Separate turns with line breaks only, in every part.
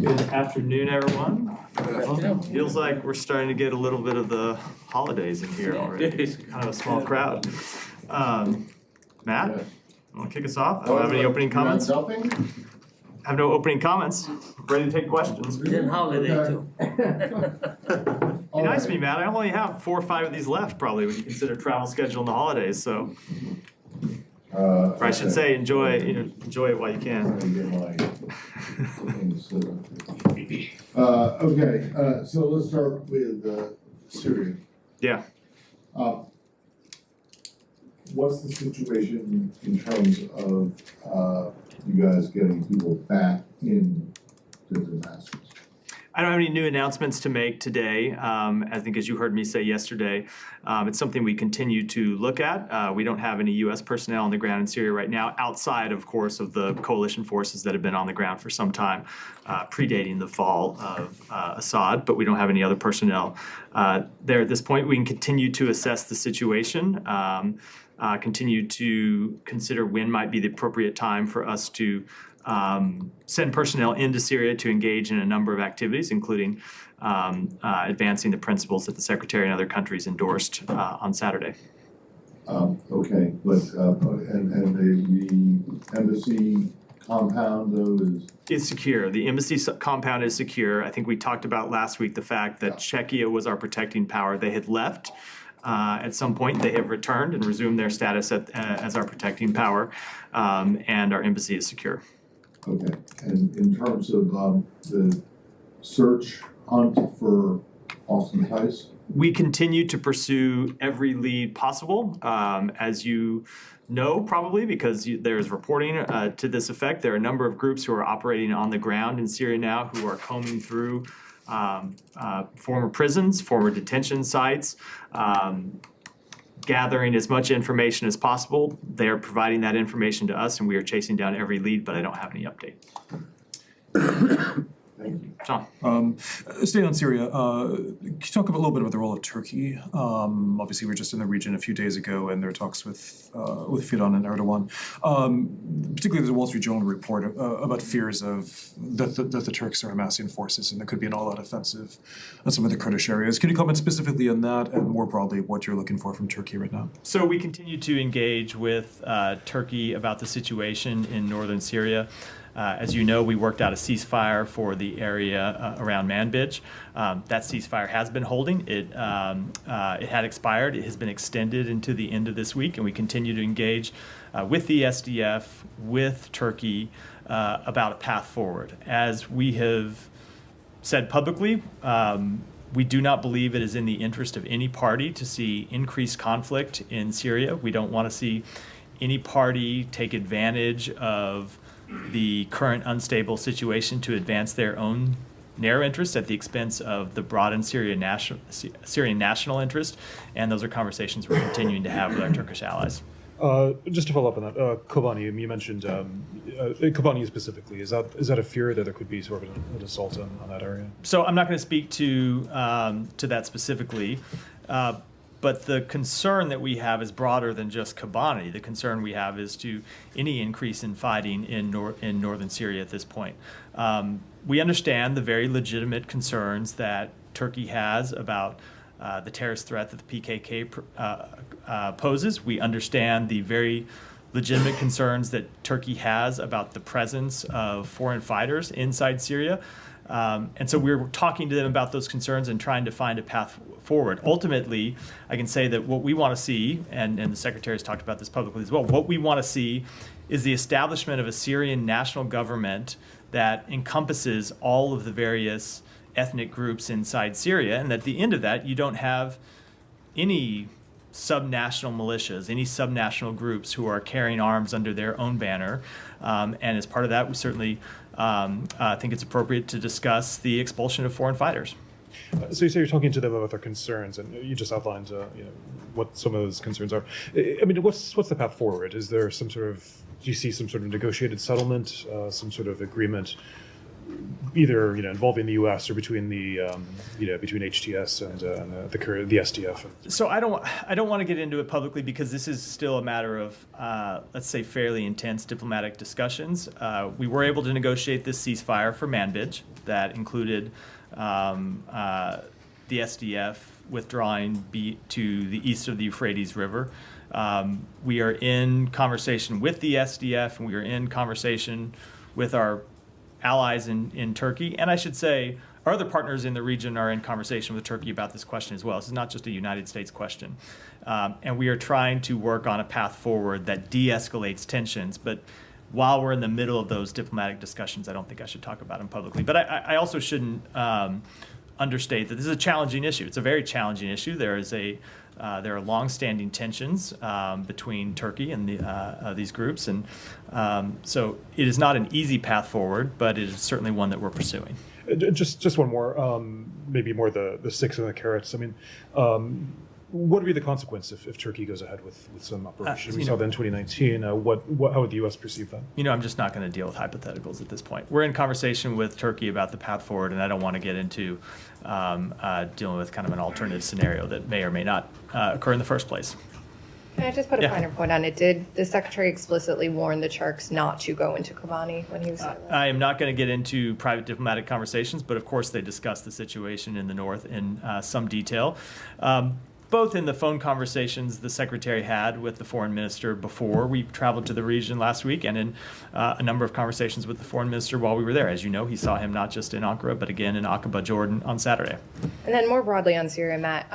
Good afternoon, everyone. Feels like we're starting to get a little bit of the holidays in here already. It's kind of a small crowd. Matt, want to kick us off? I don't have any opening comments. I have no opening comments. Ready to take questions.
It's in holiday too.
Be nice to me, Matt. I only have 4 or 5 of these left, probably, when you consider travel schedule and the holidays. So, or I should say, enjoy it while you can.
Okay, so let's start with Syria.
Yeah.
What's the situation in terms of you guys getting people back in to Damascus?
I don't have any new announcements to make today. I think as you heard me say yesterday, it's something we continue to look at. We don't have any U.S. personnel on the ground in Syria right now, outside, of course, of the coalition forces that have been on the ground for some time, predating the fall of Assad, but we don't have any other personnel there at this point. We can continue to assess the situation, continue to consider when might be the appropriate time for us to send personnel into Syria to engage in a number of activities, including advancing the principles that the Secretary and other countries endorsed on Saturday.
Okay, but and the embassy compound though
is secure. The embassy compound is secure. I think we talked about last week the fact that Czechia was our protecting power. They had left. At some point, they have returned and resumed their status as our protecting power, and our embassy is secure.
Okay, and in terms of the search hunt for Austin Tice?
We continue to pursue every lead possible. As you know, probably, because there's reporting to this effect, there are a number of groups who are operating on the ground in Syria now who are combing through former prisons, former detention sites, gathering as much information as possible. They are providing that information to us, and we are chasing down every lead, but I don't have any update.
Thank you.
John.
Staying on Syria, can you talk a little bit about the role of Turkey? Obviously, we were just in the region a few days ago, and there are talks with Fidan and Erdogan. Particularly, there's a Wall Street Journal report about fears of that the Turks are amassing forces, and there could be an all-out offensive on some of the Kurdish areas. Can you comment specifically on that, and more broadly, what you're looking for from Turkey right now?
So we continue to engage with Turkey about the situation in northern Syria. As you know, we worked out a ceasefire for the area around Manbij. That ceasefire has been holding. It had expired. It has been extended into the end of this week, and we continue to engage with the SDF, with Turkey, about a path forward. As we have said publicly, we do not believe it is in the interest of any party to see increased conflict in Syria. We don't want to see any party take advantage of the current unstable situation to advance their own narrow interests at the expense of the broadened Syrian national interest, and those are conversations we're continuing to have with our Turkish allies.
Just to follow up on that, Kobani, you mentioned Kobani specifically. Is that a fear that there could be sort of an assault on that area?
So I'm not going to speak to that specifically. But the concern that we have is broader than just Kobani. The concern we have is to any increase in fighting in northern Syria at this point. We understand the very legitimate concerns that Turkey has about the terrorist threat that the PKK poses. We understand the very legitimate concerns that Turkey has about the presence of foreign fighters inside Syria. And so we're talking to them about those concerns and trying to find a path forward. Ultimately, I can say that what we want to see, and the Secretary has talked about this publicly as well, what we want to see is the establishment of a Syrian national government that encompasses all of the various ethnic groups inside Syria, and at the end of that, you don't have any subnational militias, any subnational groups who are carrying arms under their own banner. And as part of that, we certainly think it's appropriate to discuss the expulsion of foreign fighters.
So you say you're talking to them about their concerns, and you just outlined what some of those concerns are. I mean, what's the path forward? Is there some sort of, do you see some sort of negotiated settlement, some sort of agreement
either involving the U.S. or between the between HTS and the SDF.
So I don't want to get into it publicly because this is still a matter of let's say fairly intense diplomatic discussions. We were able to negotiate this ceasefire for Manbij that included the SDF withdrawing to the east of the Euphrates River. We are in conversation with the SDF, and we are in conversation with our allies in Turkey. And I should say, our other partners in the region are in conversation with Turkey about this question as well. This is not just a United States question. And we are trying to work on a path forward that de-escalates tensions. But while we're in the middle of those diplomatic discussions, I don't think I should talk about them publicly. But I also shouldn't understate that this is a challenging issue. It's a very challenging issue. There are long-standing tensions between Turkey and these groups, and so it is not an easy path forward, but it is certainly one that we're pursuing.
Just one more, maybe more the sticks and the carrots. I mean, what would be the consequence if Turkey goes ahead with some operation? We saw that in 2019. How would the U.S. perceive that?
I'm just not going to deal with hypotheticals at this point. We're in conversation with Turkey about the path forward, and I don't want to get into dealing with kind of an alternative scenario that may or may not occur in the first place.
Can I just put a finer point on it? Did the Secretary explicitly warn the Turks not to go into Kobani when he was there?
I am not going to get into private diplomatic conversations, but of course they discussed the situation in the north in some detail. Both in the phone conversations the Secretary had with the Foreign Minister before we traveled to the region last week, and in a number of conversations with the Foreign Minister while we were there. As you know, he saw him not just in Ankara, but again in Aqaba, Jordan on Saturday.
And then more broadly on Syria, Matt,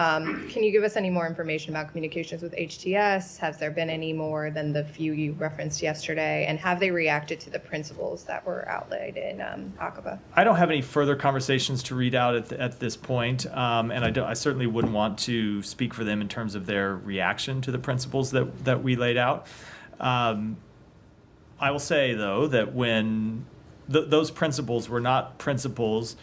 can you give us any more information about communications with HTS? Has there been any more than the few you referenced yesterday? And have they reacted to the principles that were outlaid in Aqaba?
I don't have any further conversations to read out at this point, and I certainly wouldn't want to speak for them in terms of their reaction to the principles that we laid out. I will say, though, that when those principles were not principles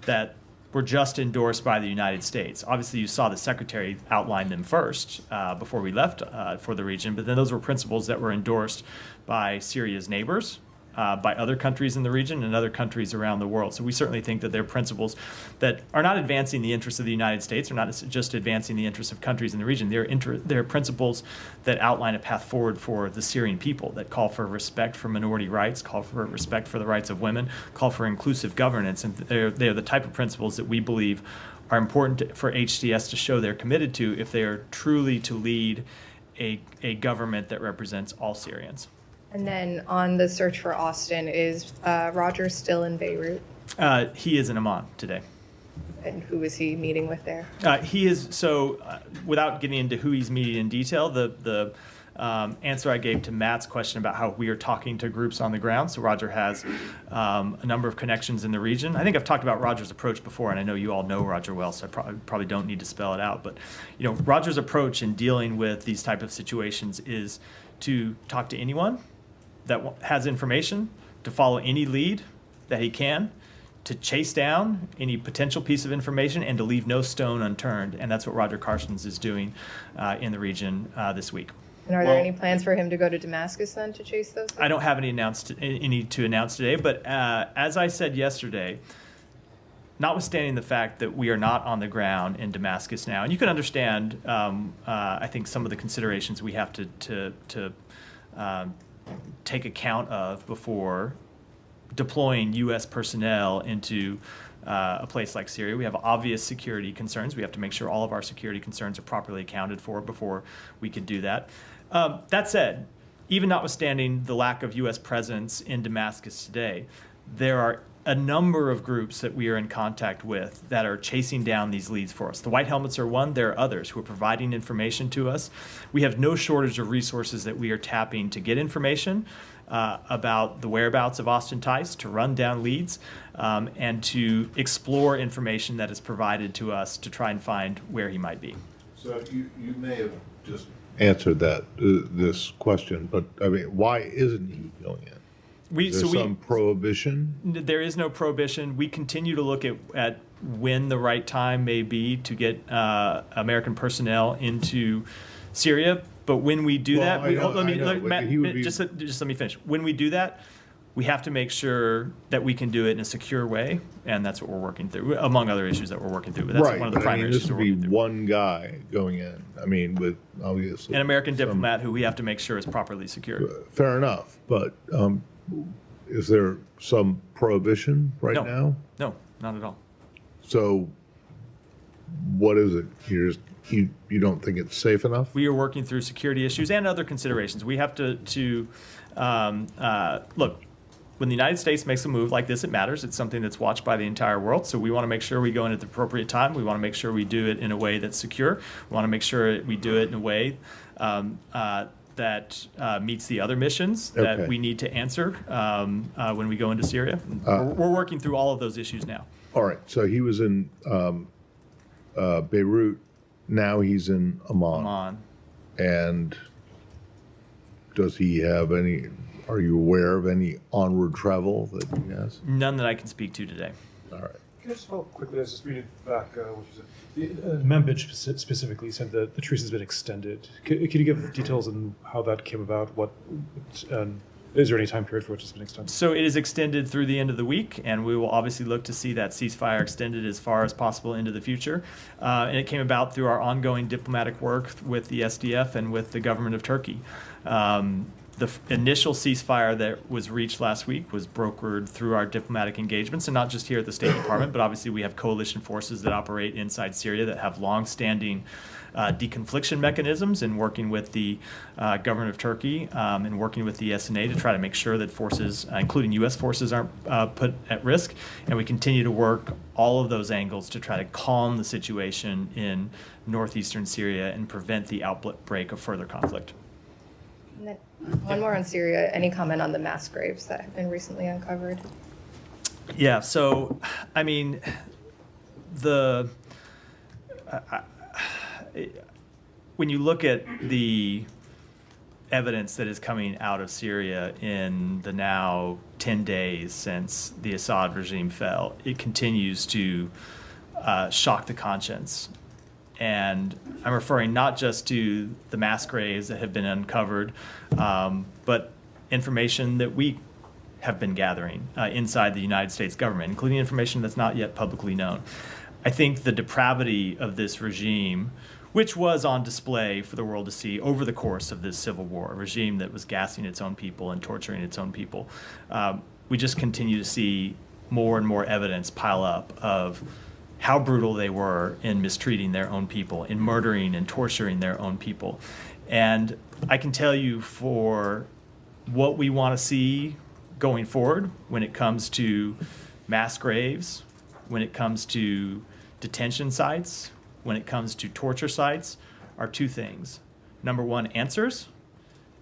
that were just endorsed by the United States. Obviously, you saw the Secretary outline them first before we left for the region, but then those were principles that were endorsed by Syria's neighbors, by other countries in the region and other countries around the world. So we certainly think that they're principles that are not advancing the interests of the United States, or not just advancing the interests of countries in the region. They're principles that outline a path forward for the Syrian people, that call for respect for minority rights, call for respect for the rights of women, call for inclusive governance. And they're the type of principles that we believe are important for HTS to show they're committed to if they are truly to lead a government that represents all Syrians.
And then on the search for Austin, is Roger still in Beirut?
He is in Amman today.
And who is he meeting with there?
He is, without getting into who he's meeting in detail, the answer I gave to Matt's question about how we are talking to groups on the ground. So Roger has a number of connections in the region. I think I've talked about Roger's approach before, and I know you all know Roger well, so I probably don't need to spell it out. But Roger's approach in dealing with these type of situations is to talk to anyone that has information, to follow any lead that he can, to chase down any potential piece of information, and to leave no stone unturned. And that's what Roger Carstens is doing in the region this week.
And are there any plans for him to go to Damascus then to chase those?
I don't have any to announce today, but as I said yesterday, notwithstanding the fact that we are not on the ground in Damascus now, and you can understand, I think, some of the considerations we have to take account of before deploying U.S. personnel into a place like Syria. We have obvious security concerns. We have to make sure all of our security concerns are properly accounted for before we could do that. That said, even notwithstanding the lack of U.S. presence in Damascus today, there are a number of groups that we are in contact with that are chasing down these leads for us. The White Helmets are one. There are others who are providing information to us. We have no shortage of resources that we are tapping to get information about the whereabouts of Austin Tice, to run down leads, and to explore information that is provided to us to try and find where he might be.
So you may have just answered that this question, but I mean, why isn't he going in? Is there some prohibition?
There is no prohibition. We continue to look at when the right time may be to get American personnel into Syria. But when we do that, let me finish. When we do that, we have to make sure that we can do it in a secure way, and that's what we're working through, among other issues that we're working through. But that's
Right,
one of the
but I
primary
mean,
issues
this
we're
would be
working through.
one guy going in, I mean, with obviously.
An American
some-
diplomat who we have to make sure is properly secured.
Fair enough, but is there some prohibition right
No.
now?
No, not at all.
So what is it? You don't think it's safe enough?
We are working through security issues and other considerations. We have to look. When the United States makes a move like this, it matters. It's something that's watched by the entire world. So we want to make sure we go in at the appropriate time. We want to make sure we do it in a way that's secure. We want to make sure we do it in a way that meets the other missions that
Okay.
we need to answer when we go into Syria. We're working through all of those issues now.
All right, so he was in Beirut, now he's in Amman.
Oman.
And does he have any, are you aware of any onward travel that he has?
None that I can speak to today.
All right.
Can I just follow up quickly? I was just reading back what you said. Manbij specifically said that the truce has been extended. Could you give details on how that came about? Is there any time period for which it's been extended?
So it is extended through the end of the week, and we will obviously look to see that ceasefire extended as far as possible into the future. And it came about through our ongoing diplomatic work with the SDF and with the government of Turkey. The initial ceasefire that was reached last week was brokered through our diplomatic engagements, and not just here at the State Department, but obviously we have coalition forces that operate inside Syria that have long-standing deconfliction mechanisms, in working with the government of Turkey and working with the SNA to try to make sure that forces, including U.S. forces, aren't put at risk. And we continue to work all of those angles to try to calm the situation in northeastern Syria and prevent the outbreak of further conflict.
And then one more on Syria. Any comment on the mass graves that have been recently uncovered?
Yeah, so, I mean, when you look at the evidence that is coming out of Syria in the now 10 days since the Assad regime fell, it continues to shock the conscience. And I'm referring not just to the mass graves that have been uncovered, but information that we have been gathering inside the United States government, including information that's not yet publicly known. I think the depravity of this regime, which was on display for the world to see over the course of this civil war, a regime that was gassing its own people and torturing its own people, we just continue to see more and more evidence pile up of how brutal they were in mistreating their own people, in murdering and torturing their own people. And I can tell you, for what we want to see going forward when it comes to mass graves, when it comes to detention sites, when it comes to torture sites, are two things. Number one, answers,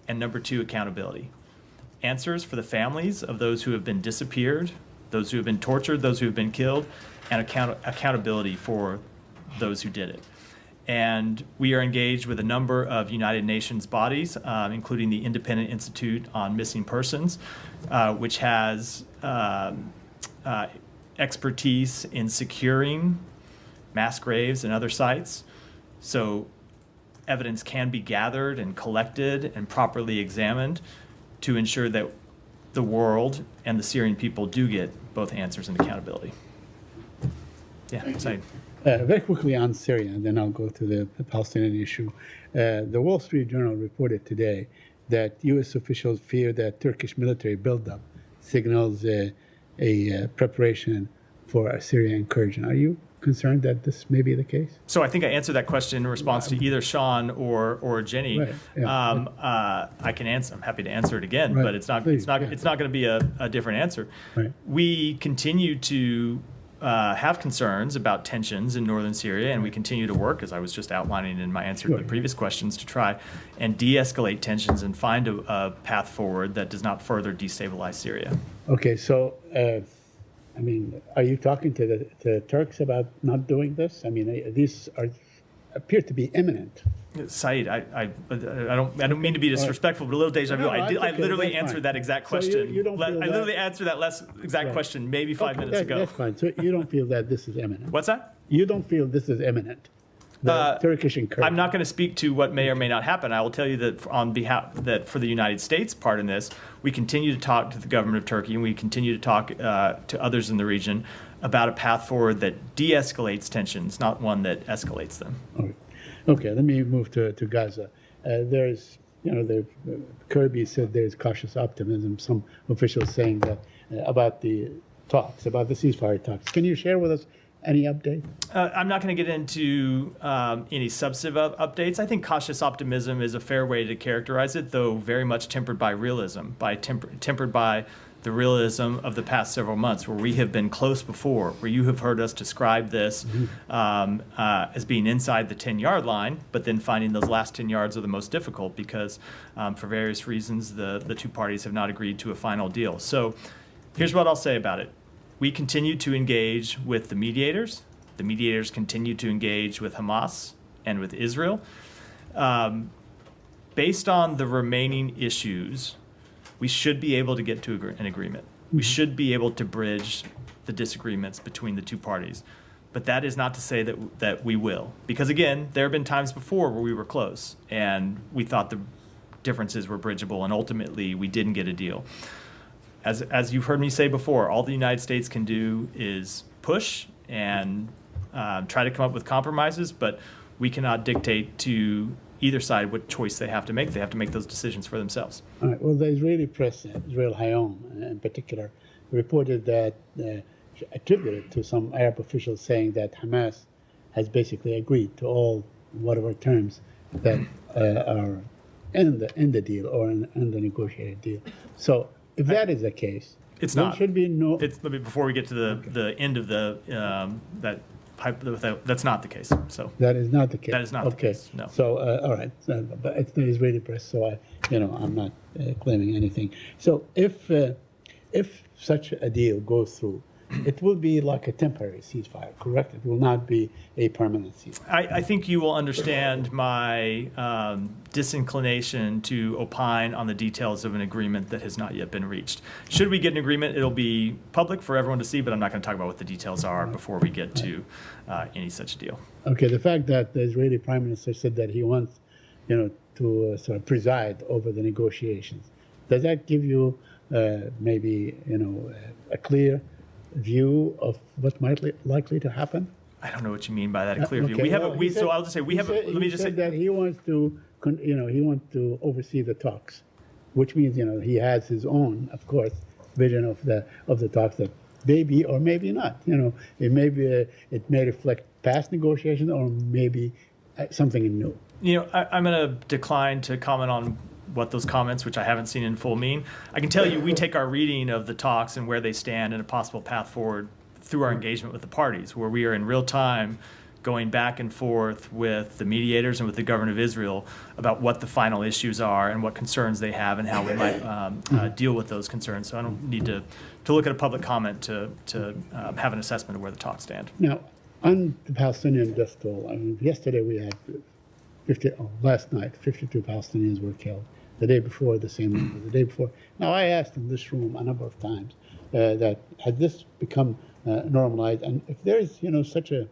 and number two, accountability. Answers for the families of those who have been disappeared, those who have been tortured, those who have been killed, and accountability for those who did it. And we are engaged with a number of United Nations bodies, including the Independent Institute on Missing Persons, which has expertise in securing mass graves and other sites. So evidence can be gathered and collected and properly examined to ensure that the world and the Syrian people do get both answers and accountability. Yeah, Saeed.
Very quickly on Syria, and then I'll go to the Palestinian issue. The Wall Street Journal reported today that U.S. officials fear that Turkish military buildup signals a preparation for a Syrian incursion. Are you concerned that this may be the case?
So I think I answered that question in response to either Sean or Jenny.
Right, yeah.
I can answer. I'm happy to answer it again,
Right,
but it's not.
please,
It's not.
yeah.
It's not going to be a different answer.
Right.
We continue to have concerns about tensions in northern Syria, and we continue to work, as I was just outlining in my answer to the
Sure.
previous questions, to try and de-escalate tensions and find a path forward that does not further destabilize Syria.
Okay, so, I mean, are you talking to the Turks about not doing this? I mean, these appear to be imminent.
Saeed, I don't mean to be disrespectful, but a little deja vu.
No,
I
that's okay,
literally
that's
answered
fine.
that exact
So
question.
you don't feel
I
that-
literally answered that exact
Right.
question maybe 5 minutes ago.
That's fine. So you don't feel that this is imminent?
What's that?
You don't feel this is imminent? The Turkish and Kurds.
I'm not going to speak to what may or may not happen. I will tell you that on behalf that for the United States part in this, we continue to talk to the government of Turkey, and we continue to talk to others in the region about a path forward that de-escalates tensions, not one that escalates them.
Okay, let me move to Gaza. There's, Kirby said there's cautious optimism. Some officials saying that about the talks, about the ceasefire talks. Can you share with us any update?
I'm not going to get into any substantive updates. I think cautious optimism is a fair way to characterize it, though very much tempered by realism, tempered by the realism of the past several months, where we have been close before, where you have heard us describe this as being inside the 10-yard line, but then finding those last 10 yards are the most difficult because for various reasons, the two parties have not agreed to a final deal. So here's what I'll say about it. We continue to engage with the mediators. The mediators continue to engage with Hamas and with Israel. Based on the remaining issues, we should be able to get to an agreement. We should be able to bridge the disagreements between the two parties. But that is not to say that we will. Because again, there have been times before where we were close and we thought the differences were bridgeable, and ultimately we didn't get a deal. As you've heard me say before, all the United States can do is push and try to come up with compromises, but we cannot dictate to either side what choice they have to make. They have to make those decisions for themselves.
All right. Well, the Israeli press, Israel Hayom in particular, reported that, attributed to some Arab officials saying that Hamas has basically agreed to all whatever terms that are in the deal or in the negotiated deal. So if that is the case,
it's
there
not.
should be no.
Before we get to the end of that's not the case. So
That is not the case.
That is not the case, no.
So all right, but it's the Israeli press, so I'm not claiming anything. So if such a deal goes through, it will be like a temporary ceasefire, correct? It will not be a permanent ceasefire.
I think you will understand my disinclination to opine on the details of an agreement that has not yet been reached. Should we get an agreement, it'll be public for everyone to see, but I'm not going to talk about what the details are before we get to any such deal.
Okay, the fact that the Israeli Prime Minister said that he wants, to sort of preside over the negotiations, does that give you maybe, a clear view of what might likely to happen?
I don't know what you mean by that, a clear view.
Okay,
We have
well,
a, we,
he said-
so I'll just say, we
he
have,
said-
let me
he
just say,
said that he wants to, he wants to oversee the talks, which means, he has his own, of course, vision of the talks that maybe or maybe not. It may be it may reflect past negotiations or maybe something new.
I'm going to decline to comment on what those comments, which I haven't seen in full, mean. I can tell you we take our reading of the talks and where they stand and a possible path forward through our engagement with the parties, where we are in real time going back and forth with the mediators and with the government of Israel about what the final issues are and what concerns they have and how we might deal with those concerns. So I don't need to look at a public comment to have an assessment of where the talks stand.
Now, on the Palestinian death toll, yesterday we had last night, 52 Palestinians were killed. The day before, the same number. The day before. Now, I asked in this room a number of times that had this become normalized, and if there is, such a,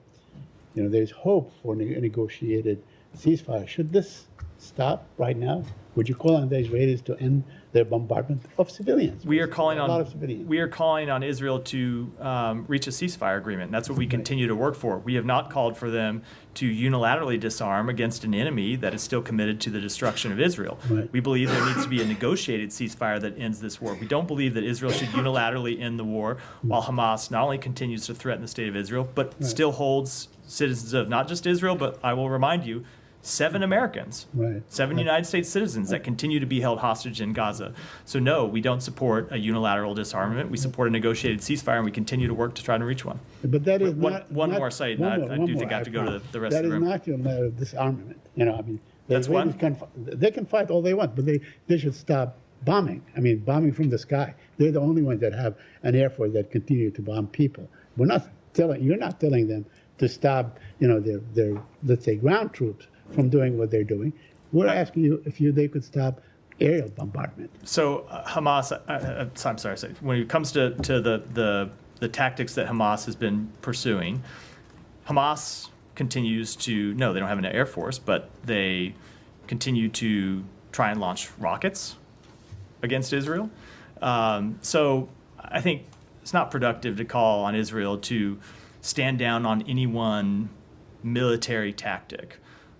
there's hope for a negotiated ceasefire, should this stop right now? Would you call on the Israelis to end their bombardment of civilians?
We are calling
a lot of civilians.
We are calling on Israel to reach a ceasefire agreement. And that's what we continue to work for. We have not called for them to unilaterally disarm against an enemy that is still committed to the destruction of Israel.
Right.
We believe there needs to be a negotiated ceasefire that ends this war. We don't believe that Israel should unilaterally end the war while Hamas not only continues to threaten the state of Israel, but still holds citizens of not just Israel, but I will remind you, 7 Americans,
Right.
7 United States citizens that continue to be held hostage in Gaza. So no, we don't support a unilateral disarmament. We support a negotiated ceasefire, and we continue to work to try to reach one.
But that is
One-
not
one
not-
more side,
one
and
more,
I
one
do
more,
think I have to go to
promise.
the rest of the room.
That is not unilateral disarmament. The
That's
Israelis
what?
they can fight all they want, but they should stop bombing. Bombing from the sky. They're the only ones that have an air force that continue to bomb people. You're not telling them to stop, their let's say ground troops from doing what they're doing. We're asking you if they could stop aerial bombardment.
So Hamas, I'm sorry, when it comes to the tactics that Hamas has been pursuing, Hamas continues to, no, they don't have an air force, but they continue to try and launch rockets against Israel. So I think it's not productive to call on Israel to stand down on any one military tactic.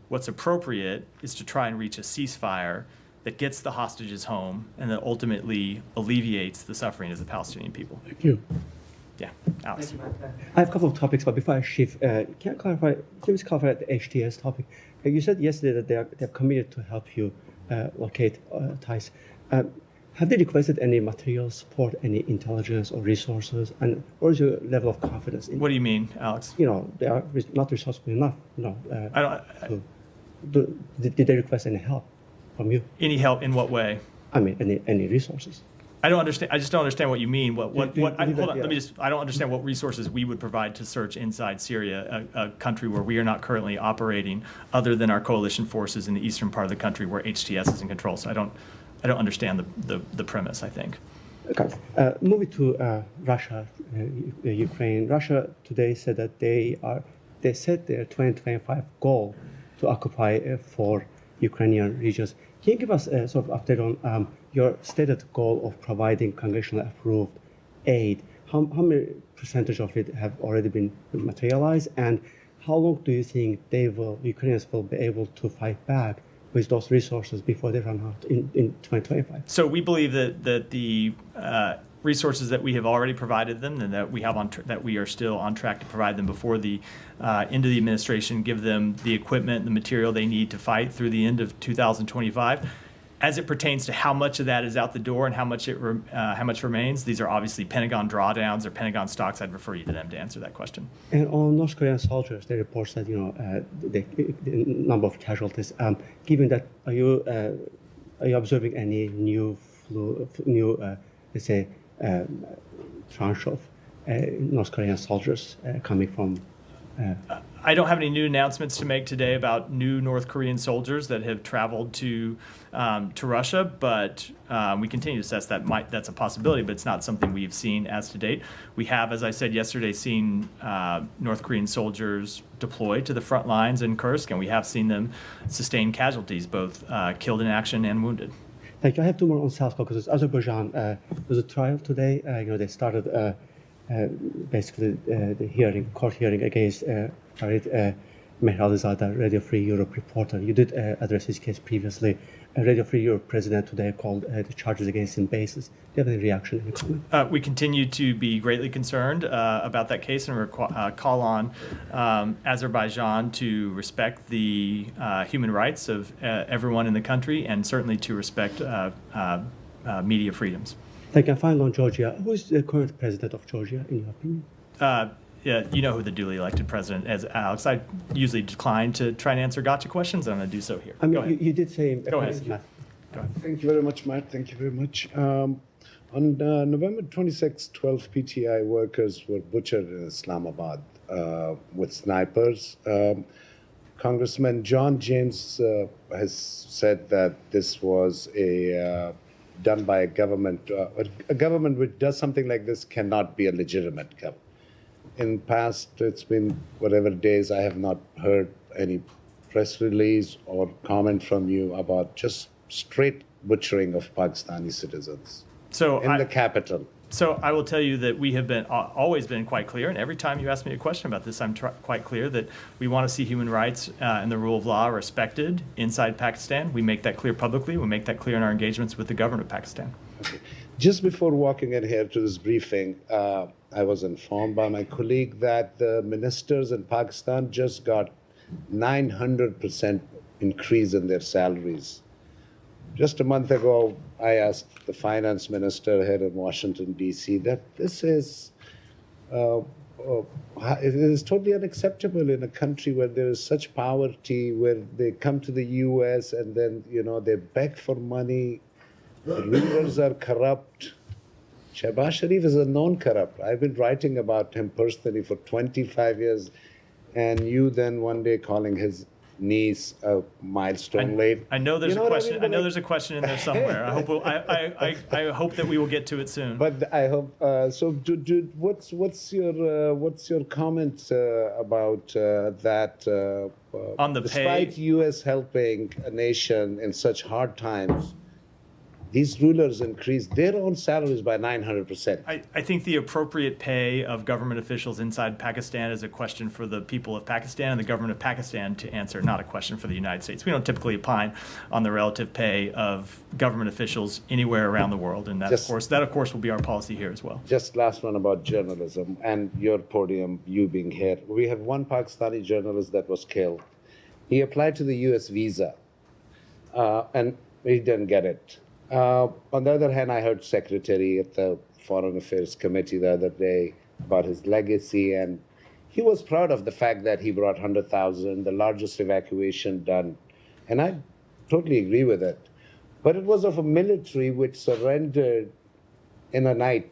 What's appropriate is to try and reach a ceasefire that gets the hostages home and that ultimately alleviates the suffering of the Palestinian people.
Thank you.
Yeah, Alex.
I have a couple of topics, but before I shift, can you clarify the HTS topic? You said yesterday that they're committed to help you locate ties. Have they requested any material support, any intelligence or resources? And what is your level of confidence in?
What do you mean, Alex?
You know, they are not resourceful enough. Did they request any help from you?
Any help in what way?
I mean, any resources?
I don't understand. I just don't understand what you mean.
Do you
Hold on.
yeah.
Let me just. I don't understand what resources we would provide to search inside Syria, a country where we are not currently operating, other than our coalition forces in the eastern part of the country where HTS is in control. So I don't understand the premise. I think.
Okay. Moving to Russia, Ukraine. Russia today said that they set their 2025 goal to occupy 4 Ukrainian regions. Can you give us a sort of update on your stated goal of providing congressionally approved aid? How many percentage of it have already been materialized, and how long do you think Ukrainians will be able to fight back with those resources before they run out in 2025?
So we believe that the resources that we have already provided them, and that we have that we are still on track to provide them before the end of the administration, give them the equipment, the material they need to fight through the end of 2025. As it pertains to how much of that is out the door and how much remains, these are obviously Pentagon drawdowns or Pentagon stocks. I'd refer you to them to answer that question.
And on North Korean soldiers, they report that the number of casualties. Given that, are you observing any new let's say tranche of North Korean soldiers coming from?
I don't have any new announcements to make today about new North Korean soldiers that have traveled to Russia, but we continue to assess that's a possibility, but it's not something we've seen as to date. We have, as I said yesterday, seen North Korean soldiers deploy to the front lines in Kursk, and we have seen them sustain casualties, both killed in action and wounded.
Thank you. I have 2 more on South Caucasus. Azerbaijan, there's a trial today. They started basically the court hearing against Farid Mehralizadeh, Radio Free Europe reporter. You did address his case previously. Radio Free Europe president today called the charges against him baseless. Do you have any reaction, any comment?
We continue to be greatly concerned about that case and call on Azerbaijan to respect the human rights of everyone in the country, and certainly to respect media freedoms.
Thank you. And finally, on Georgia, who is the current president of Georgia, in your opinion?
Yeah, you know who the duly elected president is, Alex. I usually decline to try and answer gotcha questions. I'm going to do so here.
I mean,
Go ahead.
you did say.
Go ahead.
Matt.
Go ahead.
Thank you very much, Matt. Thank you very much. On November 26, 12 PTI workers were butchered in Islamabad with snipers. Congressman John James has said that this was done by a government. A government which does something like this cannot be a legitimate government. In past, it's been whatever days, I have not heard any press release or comment from you about just straight butchering of Pakistani citizens in the capital.
So I will tell you that we have always been quite clear, and every time you ask me a question about this, I'm quite clear that we want to see human rights and the rule of law respected inside Pakistan. We make that clear publicly. We make that clear in our engagements with the government of Pakistan.
Okay. Just before walking in here to this briefing, I was informed by my colleague that the ministers in Pakistan just got 900% increase in their salaries. Just a month ago, I asked the finance minister here in Washington, D.C., that this is it is totally unacceptable in a country where there is such poverty, where they come to the U.S. and then, they beg for money. The rulers are corrupt. Shehbaz Sharif is a known corrupt. I've been writing about him personally for 25 years, and you then one day calling his Nice a milestone late.
I know there's
You
a
what
question.
mean?
I know
Like-
there's a question in there somewhere. I hope I hope that we will get to it soon.
But I hope so. What's your comment about that?
On the
despite
pay?
U.S. helping a nation in such hard times, these rulers increased their own salaries by 900%.
I think the appropriate pay of government officials inside Pakistan is a question for the people of Pakistan and the government of Pakistan to answer, not a question for the United States. We don't typically opine on the relative pay of government officials anywhere around the world, and that, of course, will be our policy here as well.
Just last one about journalism and your podium, you being here. We have one Pakistani journalist that was killed. He applied to the U.S. visa, and he didn't get it. On the other hand, I heard Secretary at the Foreign Affairs Committee the other day about his legacy, and he was proud of the fact that he brought 100,000, the largest evacuation done. And I totally agree with it. But it was of a military which surrendered in a night,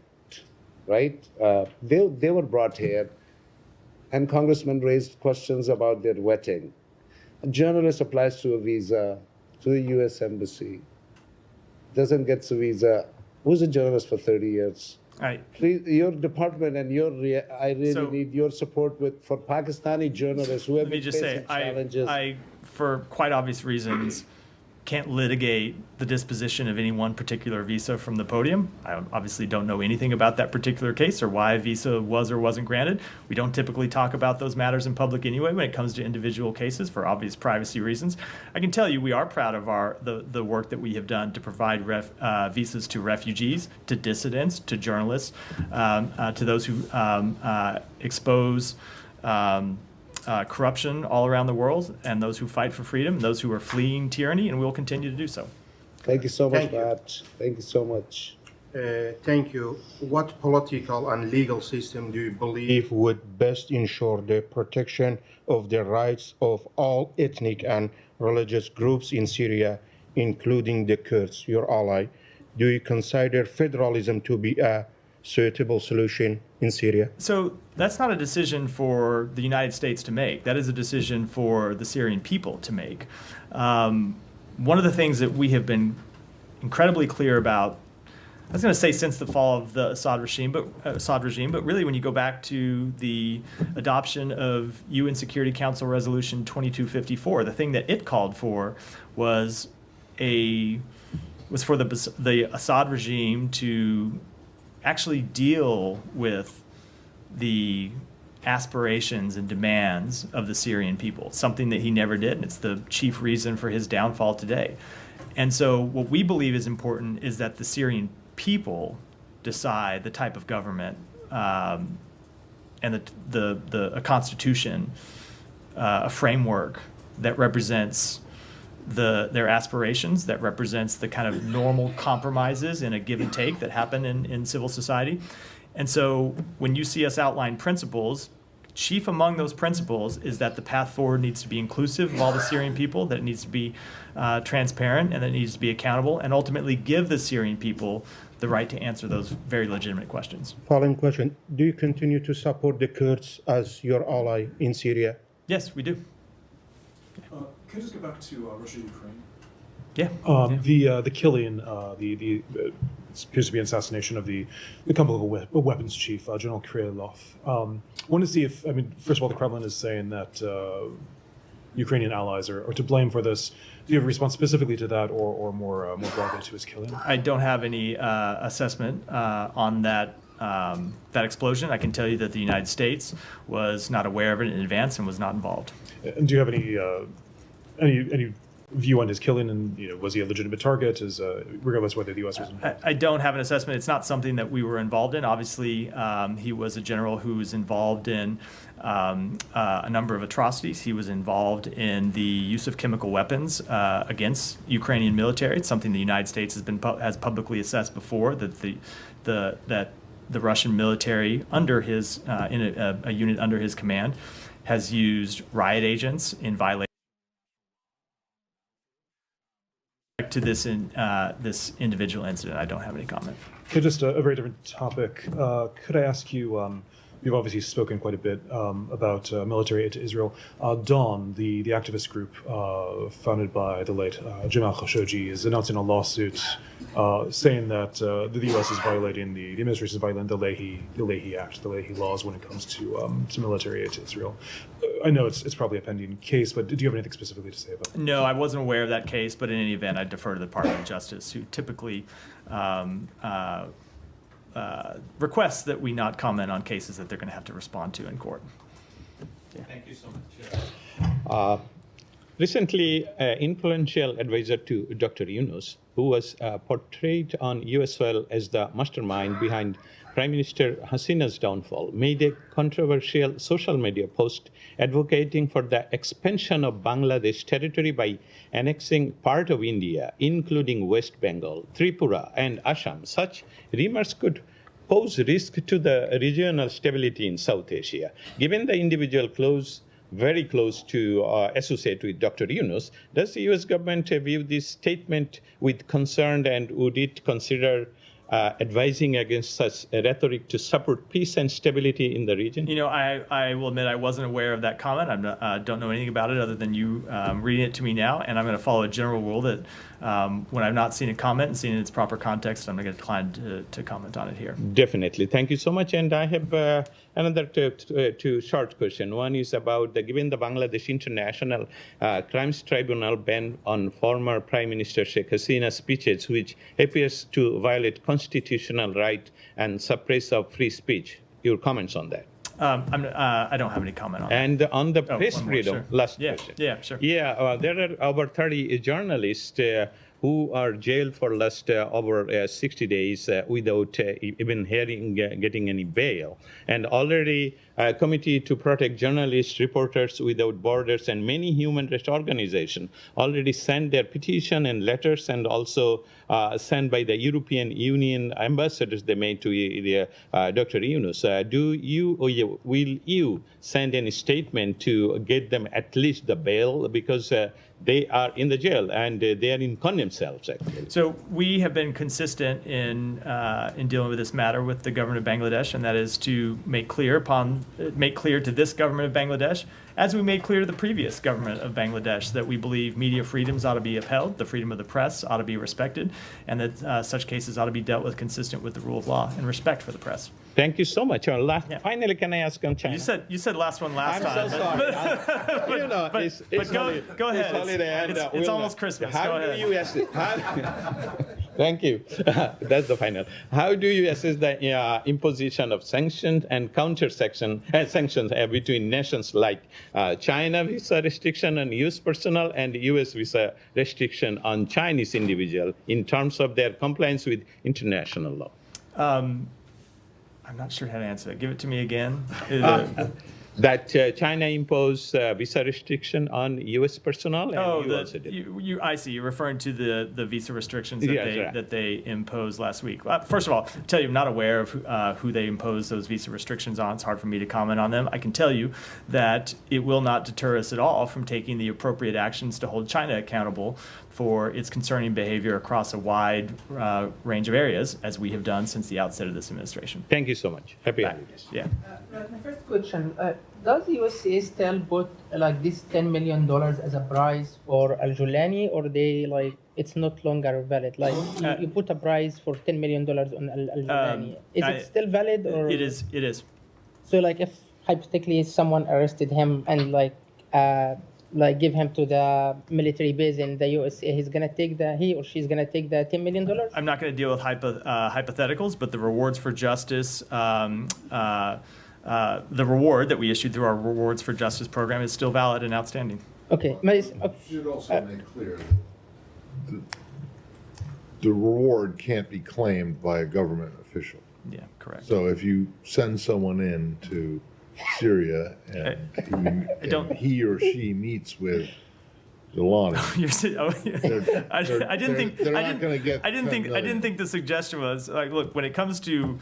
right? They were brought here, and congressmen raised questions about their vetting. A journalist applies to a visa to the U.S. Embassy, doesn't get a visa, who's a journalist for 30 years? Please, your department and I really need your support for Pakistani journalists who have been facing challenges.
I, for quite obvious reasons, can't litigate the disposition of any one particular visa from the podium. I obviously don't know anything about that particular case or why a visa was or wasn't granted. We don't typically talk about those matters in public anyway when it comes to individual cases for obvious privacy reasons. I can tell you we are proud of the work that we have done to provide visas to refugees, to dissidents, to journalists, to those who expose corruption all around the world, and those who fight for freedom, those who are fleeing tyranny, and we will continue to do so.
Thank you so much,
Thank you.
Matt. Thank you so much.
Thank you. What political and legal system do you believe would best ensure the protection of the rights of all ethnic and religious groups in Syria, including the Kurds, your ally? Do you consider federalism to be a suitable solution in Syria?
So that's not a decision for the United States to make. That is a decision for the Syrian people to make. One of the things that we have been incredibly clear about, I was going to say since the fall of the Assad regime, but really when you go back to the adoption of UN Security Council Resolution 2254, the thing that it called for was for the Assad regime to actually deal with the aspirations and demands of the Syrian people, something that he never did, and it's the chief reason for his downfall today. And so what we believe is important is that the Syrian people decide the type of government and a constitution, a framework that represents their aspirations, that represents the kind of normal compromises in a give and take that happen in civil society. And so when you see us outline principles, chief among those principles is that the path forward needs to be inclusive of all the Syrian people, that it needs to be transparent, and that it needs to be accountable, and ultimately give the Syrian people the right to answer those very legitimate questions.
Following question. Do you continue to support the Kurds as your ally in Syria?
Yes, we do.
Can I just get back to Russia-Ukraine?
Yeah.
The killing, the appears to be an assassination of the chemical weapons chief, General Krylov. Want to see if, first of all, the Kremlin is saying that Ukrainian allies are to blame for this. Do you have a response specifically to that, or more broadly to his killing?
I don't have any assessment on that explosion. I can tell you that the United States was not aware of it in advance and was not involved.
And do you have any view on his killing, and was he a legitimate target, regardless whether the U.S. was involved?
I don't have an assessment. It's not something that we were involved in. Obviously, he was a general who was involved in a number of atrocities. He was involved in the use of chemical weapons against Ukrainian military. It's something the United States has publicly assessed before, that the Russian military under his in a unit under his command has used riot agents in violation to this individual incident. I don't have any comment.
Okay, just a very different topic. Could I ask you, you've obviously spoken quite a bit about military aid to Israel. Dawn, the activist group founded by the late Jamal Khashoggi, is announcing a lawsuit saying that the U.S. is violating the administration is violating the Leahy Act, the Leahy laws when it comes to military aid to Israel. I know it's probably a pending case, but do you have anything specifically to say about it?
No, I wasn't aware of that case, but in any event, I defer to the Department of Justice, who typically requests that we not comment on cases that they're going to have to respond to in court.
Thank you so much. Recently, influential advisor to Dr. Yunus, who was portrayed on US soil as the mastermind behind Prime Minister Hasina's downfall, made a controversial social media post advocating for the expansion of Bangladesh territory by annexing part of India, including West Bengal, Tripura, and Assam. Such remarks could pose risk to the regional stability in South Asia. Given the individual very close to associate with Dr. Yunus, does the U.S. government view this statement with concern, and would it consider advising against such rhetoric to support peace and stability in the region?
You know, I will admit I wasn't aware of that comment. I don't know anything about it other than you reading it to me now, and I'm going to follow a general rule that when I've not seen a comment and seen it in its proper context, I'm going to decline to comment on it here.
Definitely. Thank you so much. And I have another two short question. One is about given the Bangladesh International Crimes Tribunal ban on former Prime Minister Sheikh Hasina's speeches, which appears to violate constitutional right and suppress of free speech. Your comments on that?
I don't have any comment on that.
And on the press freedom,
sure.
last
Yeah,
question.
yeah, sure.
Yeah, there are over 30 journalists who are jailed for last over 60 days without even getting any bail. And already a committee to protect journalists, Reporters Without Borders, and many human rights organizations already sent their petition and letters, and also sent by the European Union ambassadors they made to Dr. Yunus. Will you send any statement to get them at least the bail, because they are in the jail and they are in condemned cells, actually?
So we have been consistent in dealing with this matter with the government of Bangladesh, and that is to make clear to this government of Bangladesh, as we made clear to the previous government of Bangladesh, that we believe media freedoms ought to be upheld, the freedom of the press ought to be respected, and that such cases ought to be dealt with consistent with the rule of law and respect for the press.
Thank you so much. Finally, can I ask on China?
You said last one last time.
I'm so sorry.
Go ahead. It's almost Christmas. Go
ahead. Thank you. That's the final. How do you assess the imposition of sanctions and sanctions between nations like China visa restriction on U.S. personnel and U.S. visa restriction on Chinese individuals in terms of their compliance with international law?
I'm not sure how to answer that. Give it to me again.
That China imposed visa restriction on U.S. personnel, and also did.
I see. You're referring to the visa restrictions that they imposed last week. First of all, I'll tell you, I'm not aware of who they imposed those visa restrictions on. It's hard for me to comment on them. I can tell you that it will not deter us at all from taking the appropriate actions to hold China accountable for its concerning behavior across a wide range of areas, as we have done since the outset of this administration.
Thank you so much. Happy holidays.
Yeah.
My first question, does the USA still put like this $10 million as a prize for Al-Julani, or it's not longer valid? Like you put a prize for $10 million on Al-Julani. Is it still valid? Or?
It is.
So if hypothetically someone arrested him and give him to the military base in the USA, he or she's gonna take the $10 million?
I'm not going to deal with hypotheticals, but the rewards for justice, the reward that we issued through our Rewards for Justice program is still valid and outstanding.
Okay. You should also make clear that the reward can't be claimed by a government official.
Yeah, correct.
So if you send someone in to Syria and he or she meets with Julani,
I didn't think the suggestion was look, when it comes to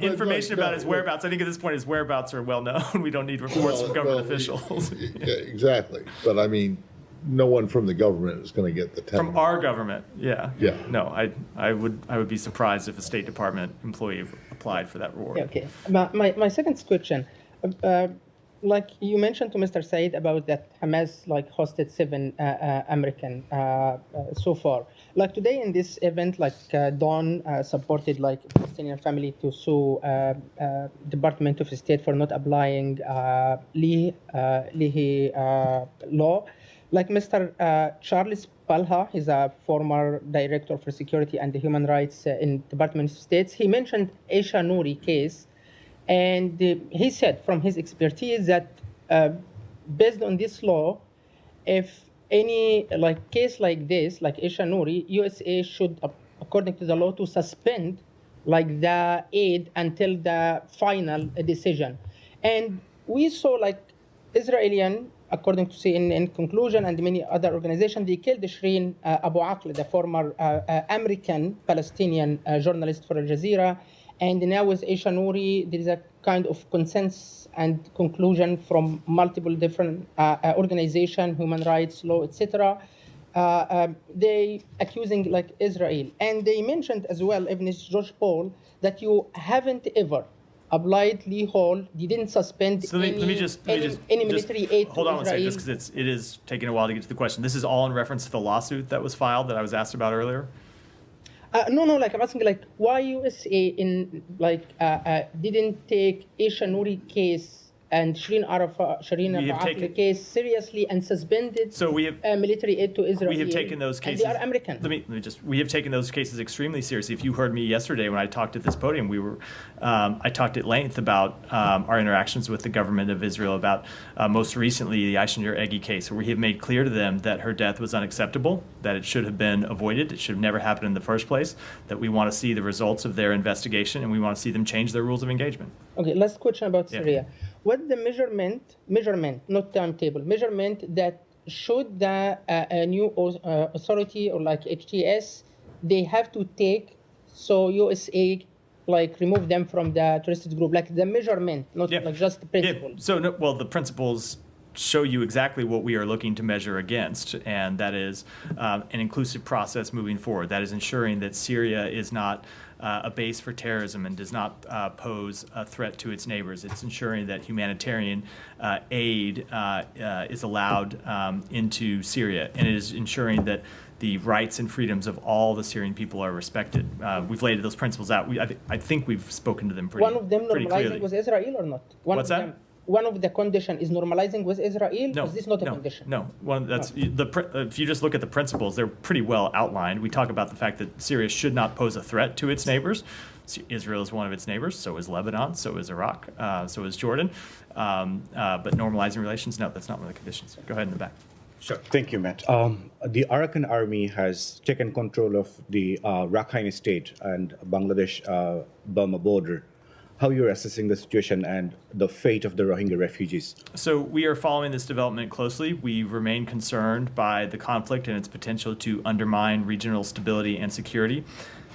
information about his whereabouts, I think at this point his whereabouts are well known. We don't need reports from government officials.
Exactly, but I mean, no one from the government is going to get the 10
from our government. Yeah.
Yeah.
No, I would be surprised if a State Department employee applied for that reward.
Yeah, okay. My second question, like you mentioned to Mr. Said about that Hamas like hosted 7 American so far. Like today in this event, like Dawn supported like Palestinian family to sue Department of State for not applying Leahy law. Like Mr. Charles Palha, he's a former director for security and human rights in Department of State. He mentioned Aisha Nouri case, and he said from his expertise that based on this law, if any like case like this, like Aisha Nouri, USA should, according to the law, to suspend like the aid until the final decision. And we saw like Israeli, according to CNN conclusion and many other organizations, they killed Shireen Abu Akleh, the former American Palestinian journalist for Al Jazeera. And now with Aisha Nouri, there is a kind of consensus and conclusion from multiple different organizations, human rights law, etc. They accusing like Israel. And they mentioned as well, even George Paul, that you haven't ever applied Lee Hall. You didn't suspend any military aid
hold
to
on one second,
Israel.
just because it is taking a while to get to the question. This is all in reference to the lawsuit that was filed that I was asked about earlier?
No, like I'm asking, like why USA in like didn't take Aisha Nouri case and Shireen Abu Akleh case seriously and suspended military aid to Israel.
We have taken those cases.
And they are American.
We have taken those cases extremely seriously. If you heard me yesterday when I talked at this podium, I talked at length about our interactions with the government of Israel about most recently the Aisha Eggy case, where we have made clear to them that her death was unacceptable, that it should have been avoided, it should have never happened in the first place, that we want to see the results of their investigation and we want to see them change their rules of engagement.
Okay, last question about Syria. What the measurement, not timetable, measurement that should the new authority or like HTS, they have to take so USA like remove them from the terrorist group, like the measurement, not like just the principle.
So, the principles show you exactly what we are looking to measure against, and that is an inclusive process moving forward. That is ensuring that Syria is not a base for terrorism and does not pose a threat to its neighbors. It's ensuring that humanitarian aid is allowed into Syria, and it is ensuring that the rights and freedoms of all the Syrian people are respected. We've laid those principles out. I think we've spoken to them pretty clearly.
One of them normalizing with Israel or not?
What's that?
One of the condition is normalizing with Israel.
No,
is this not a condition?
No, if you just look at the principles, they're pretty well outlined. We talk about the fact that Syria should not pose a threat to its neighbors. Israel is one of its neighbors, so is Lebanon, so is Iraq, so is Jordan. But normalizing relations, no, that's not one of the conditions. Go ahead in the back.
Sure. Thank you, Matt. The Arakan army has taken control of the Rakhine state and Bangladesh-Burma border. How you're assessing the situation and the fate of the Rohingya refugees?
So we are following this development closely. We remain concerned by the conflict and its potential to undermine regional stability and security.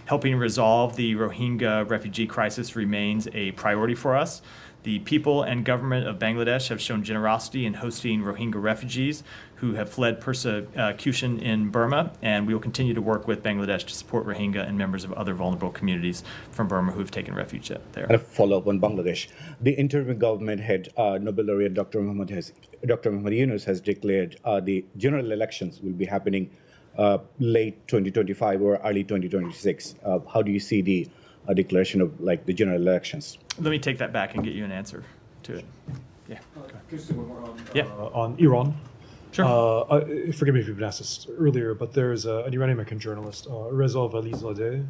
Helping resolve the Rohingya refugee crisis remains a priority for us. The people and government of Bangladesh have shown generosity in hosting Rohingya refugees who have fled persecution in Burma, and we will continue to work with Bangladesh to support Rohingya and members of other vulnerable communities from Burma who have taken refuge there.
And a follow-up on Bangladesh. The interim government head, Nobel laureate Dr. Muhammad Yunus has declared the general elections will be happening late 2025 or early 2026. How do you see the declaration of like the general elections?
Let me take that back and get you an answer to it. Yeah.
On Iran.
Sure.
Forgive me if you've been asked this earlier, but there's an Iranian-American journalist, Reza Valizadeh,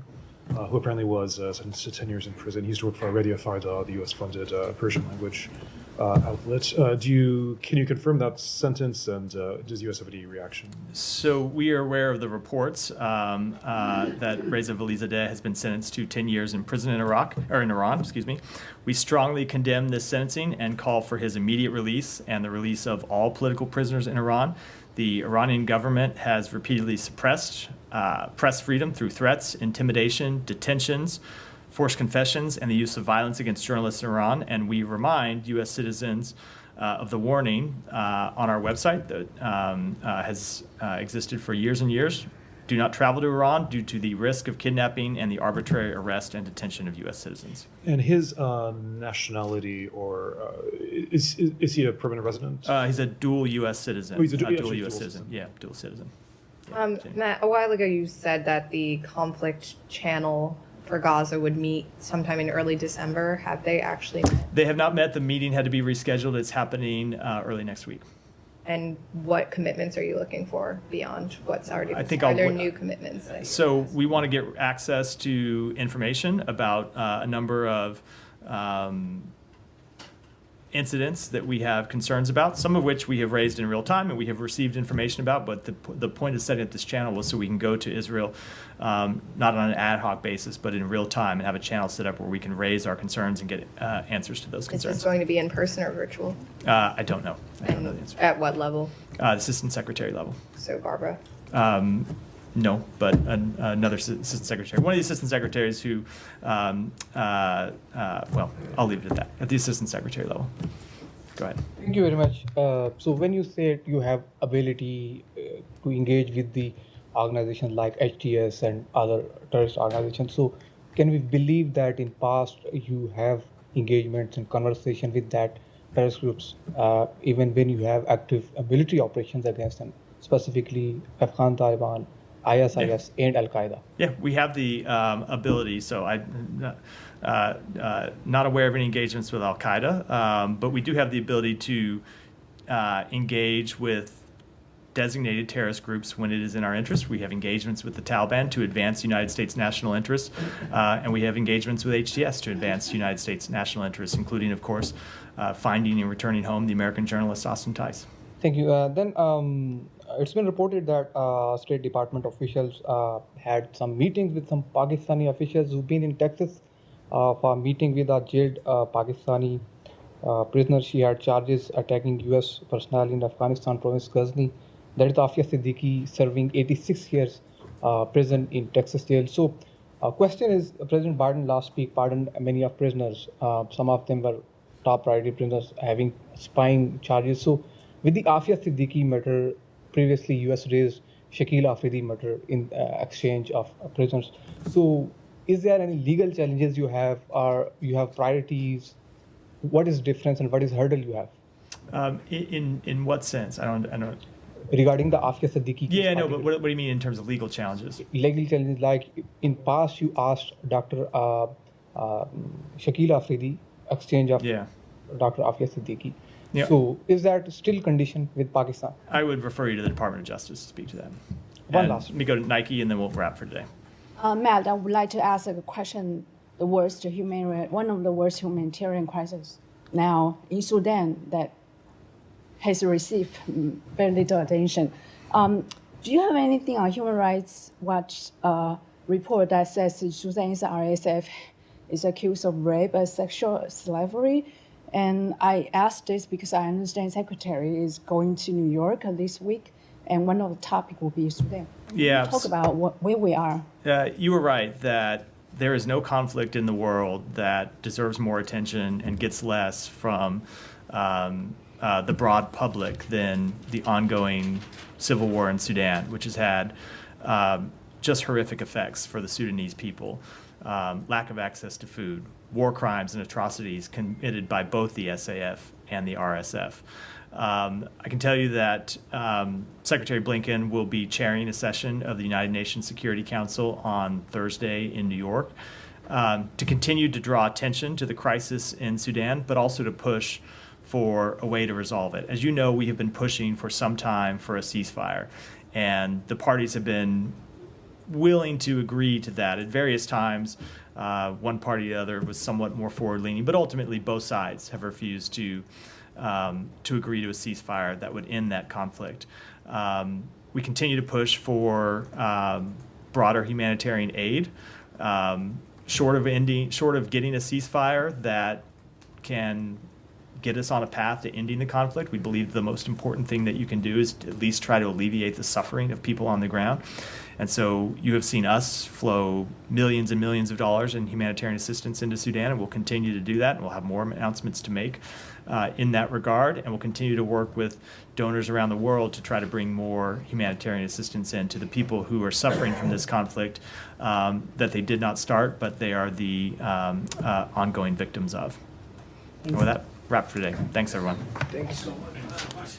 who apparently was sentenced to 10 years in prison. He used to work for Radio Farda, the U.S.-funded Persian language outlet. Can you confirm that sentence, and does the U.S. have any reaction?
So we are aware of the reports that Reza Valizadeh has been sentenced to 10 years in prison in Iran. We strongly condemn this sentencing and call for his immediate release and the release of all political prisoners in Iran. The Iranian government has repeatedly suppressed press freedom through threats, intimidation, detentions, forced confessions, and the use of violence against journalists in Iran. And we remind U.S. citizens of the warning on our website that has existed for years and years, do not travel to Iran due to the risk of kidnapping and the arbitrary arrest and detention of U.S. citizens.
And his nationality, or is he a permanent resident?
He's a dual U.S. citizen.
Oh, he's a
dual
dual
U.S.
citizen.
citizen. Yeah, dual citizen.
Matt, a while ago you said that the conflict channel for Gaza would meet sometime in early December. Have they actually met?
They have not met. The meeting had to be rescheduled. It's happening early next week.
And what commitments are you looking for beyond what's already been
think
Are
I'll-
there new commitments?
So we want to get access to information about a number of incidents that we have concerns about, some of which we have raised in real time and we have received information about, but the point of setting up this channel was so we can go to Israel, not on an ad hoc basis, but in real time, and have a channel set up where we can raise our concerns and get answers to those
Is
concerns.
this going to be in person or virtual?
I don't know. I don't know the answer.
At what level?
Assistant Secretary level.
So Barbara.
No, but another assistant secretary. One of the assistant secretaries who, well, I'll leave it at that, at the assistant secretary level. Go ahead.
Thank you very much. So when you said you have ability to engage with the organizations like HTS and other terrorist organizations, so can we believe that in past you have engagements and conversation with that terrorist groups, even when you have active military operations against them, specifically Afghan Taliban, ISIS, and Al Qaeda?
Yeah, we have the ability. So I'm not aware of any engagements with Al Qaeda, but we do have the ability to engage with designated terrorist groups when it is in our interest. We have engagements with the Taliban to advance United States national interests, and we have engagements with HTS to advance United States national interests, including, of course, finding and returning home the American journalist Austin Tice.
Thank you. Then it's been reported that State Department officials had some meetings with some Pakistani officials who've been in Texas for a meeting with a jailed Pakistani prisoner. She had charges attacking U.S. personnel in Afghanistan province Ghazni. That is Afia Siddiqui, serving 86 years prison in Texas jail. So question is, President Biden last week pardoned many of prisoners. Some of them were top priority prisoners having spying charges. So with the Afia Siddiqui matter, previously U.S. raised Shakil Afridi matter in exchange of prisoners. So is there any legal challenges you have, or you have priorities? What is difference and what is hurdle you have?
In what sense? I don't.
Regarding the Afia Siddiqui case.
Yeah, no, but what do you mean in terms of legal challenges?
Legal challenges, like in past you asked Dr. Shakil Afridi exchange of Dr. Afia Siddiqui.
Yeah.
So is that still conditioned with Pakistan?
I would refer you to the Department of Justice to speak to that.
One
And
last.
Let me go to Nike, and then we'll wrap for today.
Matt, I would like to ask a question. One of the worst humanitarian crises now in Sudan that has received very little attention. Do you have anything on Human Rights Watch report that says Sudanese RSF is accused of rape and sexual slavery? And I asked this because I understand Secretary is going to New York this week, and one of the topics will be Sudan.
Yeah.
Talk about where we are.
You were right that there is no conflict in the world that deserves more attention and gets less from the broad public than the ongoing civil war in Sudan, which has had just horrific effects for the Sudanese people. Lack of access to food, war crimes and atrocities committed by both the SAF and the RSF. I can tell you that Secretary Blinken will be chairing a session of the United Nations Security Council on Thursday in New York to continue to draw attention to the crisis in Sudan, but also to push for a way to resolve it. As you know, we have been pushing for some time for a ceasefire, and the parties have been willing to agree to that at various times. One party or the other was somewhat more forward-leaning, but ultimately both sides have refused to agree to a ceasefire that would end that conflict. We continue to push for broader humanitarian aid, short of getting a ceasefire that can get us on a path to ending the conflict. We believe the most important thing that you can do is to at least try to alleviate the suffering of people on the ground. And so you have seen us flow millions and millions of dollars in humanitarian assistance into Sudan, and we'll continue to do that, and we'll have more announcements to make in that regard, and we'll continue to work with donors around the world to try to bring more humanitarian assistance in to the people who are suffering from this conflict that they did not start, but they are the ongoing victims of. And with that, wrap for today. Thanks, everyone.
Thank you so much.